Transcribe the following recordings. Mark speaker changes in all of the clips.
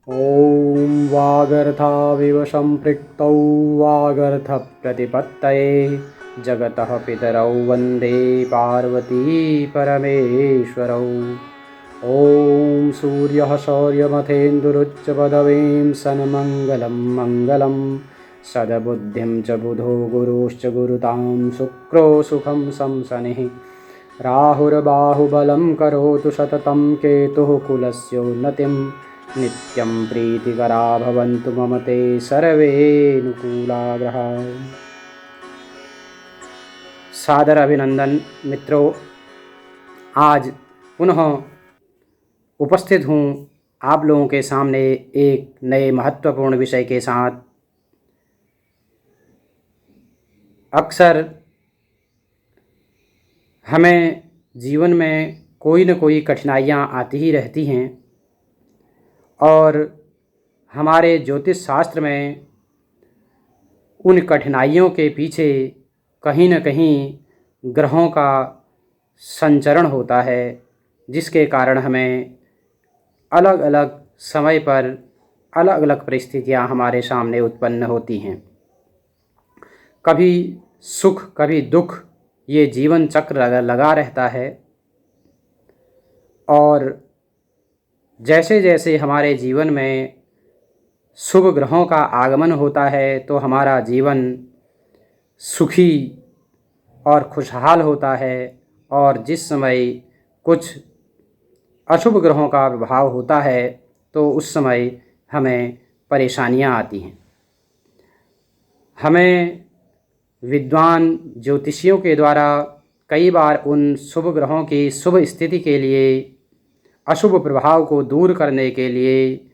Speaker 1: ॐ वागर्थाविव सम्पृक्तौ वागर्थप्रतिपत्तये जगतः पितरौ वन्दे पार्वती परमेश्वरौ। ॐ सूर्यः शौर्यमथेन्दुरुच्चपदवीं सन्मङ्गलं मङ्गलं सद्बुद्धिं च बुधो गुरुश्च गुरुतां शुक्रो सुखं संसनिः राहुर्बाहुबलं करोतु सततं केतुः कुलस्योन्नतिं नित्यं प्रीतिकरा भवन्तु मम ते सर्वेऽनुकूला ग्रहाः। सादर अभिनंदन मित्रों, आज पुनः उपस्थित हूँ आप लोगों के सामने एक नए महत्वपूर्ण विषय के साथ। अक्सर हमें जीवन में कोई न कोई कठिनाइयाँ आती ही रहती हैं और हमारे ज्योतिष शास्त्र में उन कठिनाइयों के पीछे कहीं न कहीं ग्रहों का संचरण होता है, जिसके कारण हमें अलग अलग समय पर अलग अलग परिस्थितियां हमारे सामने उत्पन्न होती हैं। कभी सुख कभी दुख, ये जीवन चक्र लगा रहता है और जैसे जैसे हमारे जीवन में शुभ ग्रहों का आगमन होता है तो हमारा जीवन सुखी और खुशहाल होता है, और जिस समय कुछ अशुभ ग्रहों का प्रभाव होता है तो उस समय हमें परेशानियां आती हैं। हमें विद्वान ज्योतिषियों के द्वारा कई बार उन शुभ ग्रहों की शुभ स्थिति के लिए, अशुभ प्रभाव को दूर करने के लिए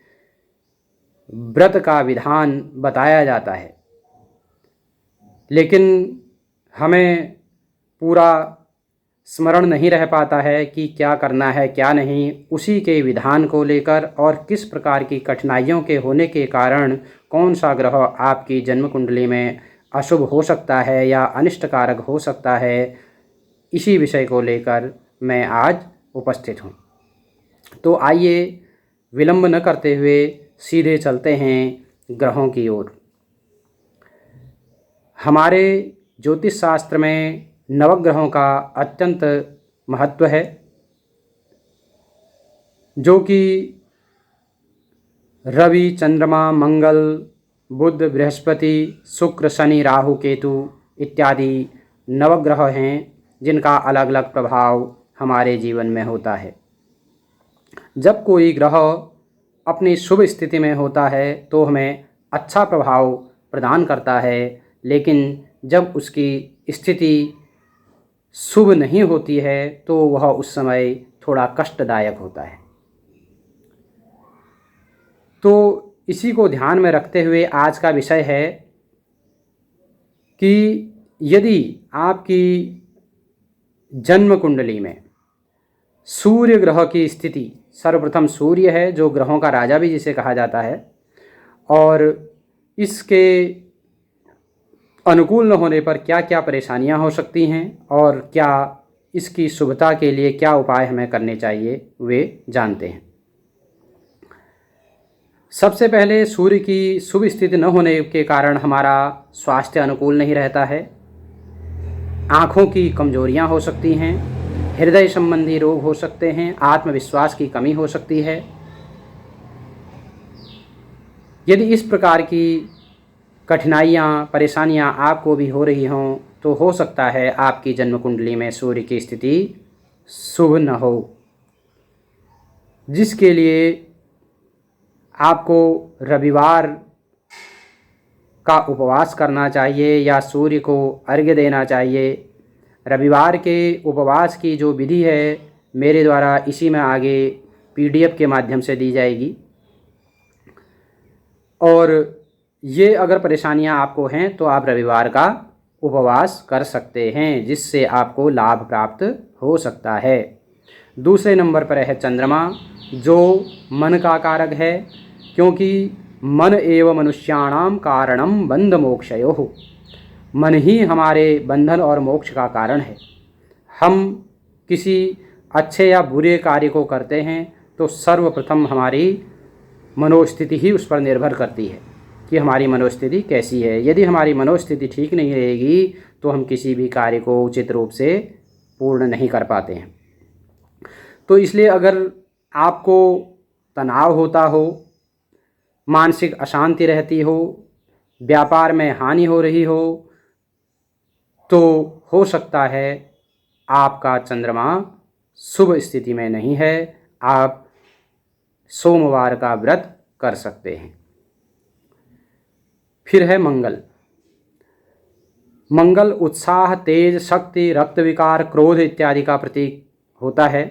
Speaker 1: व्रत का विधान बताया जाता है, लेकिन हमें पूरा स्मरण नहीं रह पाता है कि क्या करना है क्या नहीं। उसी के विधान को लेकर और किस प्रकार की कठिनाइयों के होने के कारण कौन सा ग्रह आपकी जन्म कुंडली में अशुभ हो सकता है या अनिष्टकारक हो सकता है, इसी विषय को लेकर मैं आज उपस्थित हूँ। तो आइए विलंब न करते हुए सीधे चलते हैं ग्रहों की ओर। हमारे ज्योतिष शास्त्र में नवग्रहों का अत्यंत महत्व है, जो कि रवि, चंद्रमा, मंगल, बुध, बृहस्पति, शुक्र, शनि, राहु, केतु इत्यादि नवग्रह हैं, जिनका अलग अलग प्रभाव हमारे जीवन में होता है। जब कोई ग्रह अपनी शुभ स्थिति में होता है तो हमें अच्छा प्रभाव प्रदान करता है, लेकिन जब उसकी स्थिति शुभ नहीं होती है तो वह उस समय थोड़ा कष्टदायक होता है। तो इसी को ध्यान में रखते हुए आज का विषय है कि यदि आपकी जन्म कुंडली में सूर्य ग्रह की स्थिति, सर्वप्रथम सूर्य है जो ग्रहों का राजा भी जिसे कहा जाता है, और इसके अनुकूल न होने पर क्या क्या परेशानियां हो सकती हैं और क्या इसकी शुभता के लिए क्या उपाय हमें करने चाहिए, वे जानते हैं। सबसे पहले सूर्य की शुभ स्थिति न होने के कारण हमारा स्वास्थ्य अनुकूल नहीं रहता है। आँखों की कमजोरियां हो सकती हैं, हृदय संबंधी रोग हो सकते हैं, आत्मविश्वास की कमी हो सकती है। यदि इस प्रकार की कठिनाइयाँ, परेशानियाँ आपको भी हो रही हों तो हो सकता है आपकी जन्म कुंडली में सूर्य की स्थिति शुभ न हो, जिसके लिए आपको रविवार का उपवास करना चाहिए या सूर्य को अर्घ्य देना चाहिए। रविवार के उपवास की जो विधि है मेरे द्वारा इसी में आगे PDF के माध्यम से दी जाएगी, और ये अगर परेशानियां आपको हैं तो आप रविवार का उपवास कर सकते हैं, जिससे आपको लाभ प्राप्त हो सकता है। दूसरे नंबर पर है चंद्रमा, जो मन का कारक है, क्योंकि मन एव मनुष्याणाम कारणम बंध मोक्षयोः। मन ही हमारे बंधन और मोक्ष का कारण है। हम किसी अच्छे या बुरे कार्य को करते हैं तो सर्वप्रथम हमारी मनोस्थिति ही उस पर निर्भर करती है कि हमारी मनोस्थिति कैसी है। यदि हमारी मनोस्थिति ठीक नहीं रहेगी तो हम किसी भी कार्य को उचित रूप से पूर्ण नहीं कर पाते हैं। तो इसलिए अगर आपको तनाव होता हो, मानसिक अशांति रहती हो, व्यापार में हानि हो रही हो, तो हो सकता है आपका चंद्रमा शुभ स्थिति में नहीं है। आप सोमवार का व्रत कर सकते हैं। फिर है मंगल। मंगल उत्साह, तेज, शक्ति, रक्त विकार, क्रोध इत्यादि का प्रतीक होता है।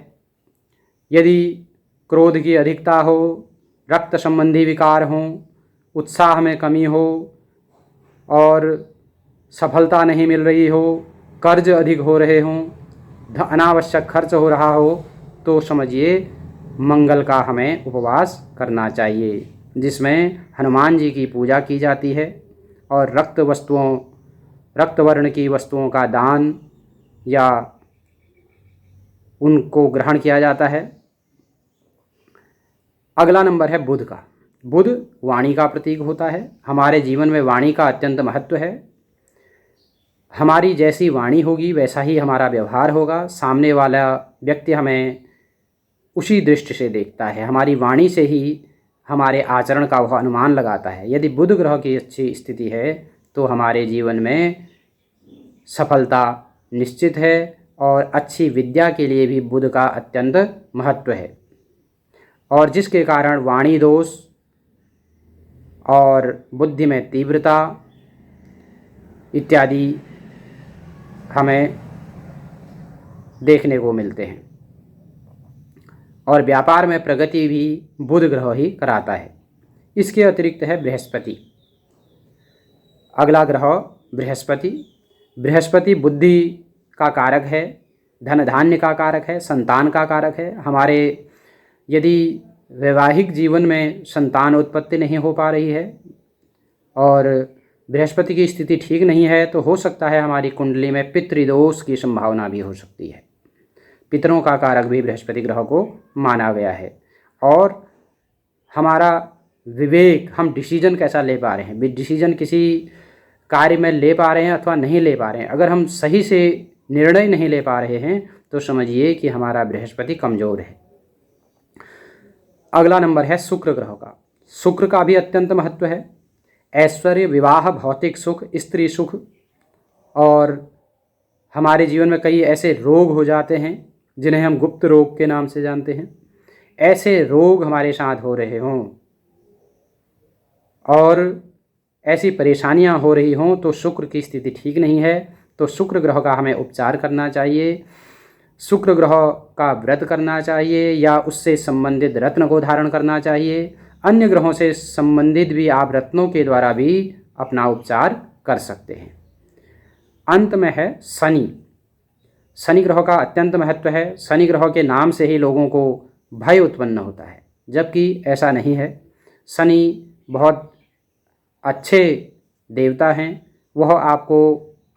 Speaker 1: यदि क्रोध की अधिकता हो, रक्त संबंधी विकार हों, उत्साह में कमी हो और सफलता नहीं मिल रही हो, कर्ज अधिक हो रहे हों, अनावश्यक खर्च हो रहा हो, तो समझिए मंगल का हमें उपवास करना चाहिए, जिसमें हनुमान जी की पूजा की जाती है और रक्त वर्ण की वस्तुओं का दान या उनको ग्रहण किया जाता है। अगला नंबर है बुध का। बुध वाणी का प्रतीक होता है। हमारे जीवन में वाणी का अत्यंत महत्व है। हमारी जैसी वाणी होगी वैसा ही हमारा व्यवहार होगा। सामने वाला व्यक्ति हमें उसी दृष्टि से देखता है। हमारी वाणी से ही हमारे आचरण का वह अनुमान लगाता है। यदि बुध ग्रह की अच्छी स्थिति है तो हमारे जीवन में सफलता निश्चित है और अच्छी विद्या के लिए भी बुध का अत्यंत महत्व है। और जिसके कारण वाणी दोष और बुद्धि में तीव्रता इत्यादि हमें देखने को मिलते हैं। और व्यापार में प्रगति भी बुध ग्रह ही कराता है। इसके अतिरिक्त है बृहस्पति। अगला ग्रह बृहस्पति। बृहस्पति बुद्धि का कारक है, धन धान्य का कारक है, संतान का कारक है। हमारे यदि वैवाहिक जीवन में संतान उत्पत्ति नहीं हो पा रही है और बृहस्पति की स्थिति ठीक नहीं है तो हो सकता है हमारी कुंडली में पितृदोष की संभावना भी हो सकती है। पितरों का कारक भी बृहस्पति ग्रह को माना गया है। और हमारा विवेक, हम डिसीजन कैसा ले पा रहे हैं, डिसीजन किसी कार्य में ले पा रहे हैं अथवा नहीं ले पा रहे हैं, अगर हम सही से निर्णय नहीं ले पा रहे हैं तो समझिए कि हमारा बृहस्पति कमज़ोर है। अगला नंबर है शुक्र ग्रह का। शुक्र का भी अत्यंत महत्व है। ऐश्वर्य, विवाह, भौतिक सुख, स्त्री सुख, और हमारे जीवन में कई ऐसे रोग हो जाते हैं जिन्हें हम गुप्त रोग के नाम से जानते हैं। ऐसे रोग हमारे साथ हो रहे हों और ऐसी परेशानियां हो रही हों तो शुक्र की स्थिति ठीक नहीं है, तो शुक्र ग्रह का हमें उपचार करना चाहिए। शुक्र ग्रह का व्रत करना चाहिए या उससे संबंधित रत्न को धारण करना चाहिए। अन्य ग्रहों से संबंधित भी आप रत्नों के द्वारा भी अपना उपचार कर सकते हैं। अंत में है शनि। शनि ग्रह का अत्यंत महत्व है। शनि ग्रह के नाम से ही लोगों को भय उत्पन्न होता है, जबकि ऐसा नहीं है। शनि बहुत अच्छे देवता हैं। वह आपको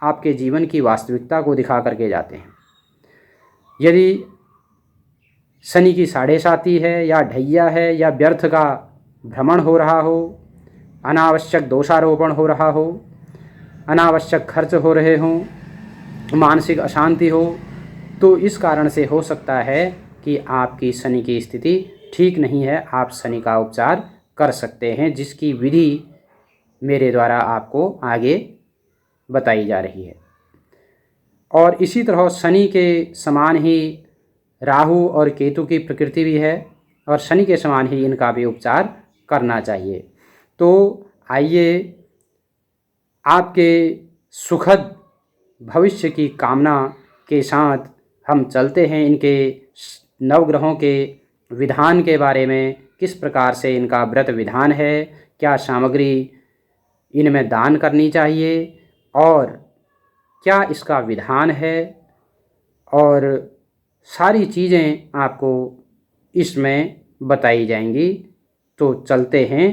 Speaker 1: आपके जीवन की वास्तविकता को दिखा करके जाते हैं। यदि शनि की साढ़े साती है या ढैया है या व्यर्थ का भ्रमण हो रहा हो, अनावश्यक दोषारोपण हो रहा हो, अनावश्यक खर्च हो रहे हों, मानसिक अशांति हो, तो इस कारण से हो सकता है कि आपकी शनि की स्थिति ठीक नहीं है। आप शनि का उपचार कर सकते हैं, जिसकी विधि मेरे द्वारा आपको आगे बताई जा रही है। और इसी तरह शनि के समान ही राहु और केतु की प्रकृति भी है और शनि के समान ही इनका भी उपचार करना चाहिए। तो आइए आपके सुखद भविष्य की कामना के साथ हम चलते हैं इनके नवग्रहों के विधान के बारे में, किस प्रकार से इनका व्रत विधान है, क्या सामग्री इनमें दान करनी चाहिए और क्या इसका विधान है, और सारी चीज़ें आपको इसमें बताई जाएंगी। तो चलते हैं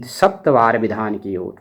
Speaker 1: सप्तवार विधान की ओर।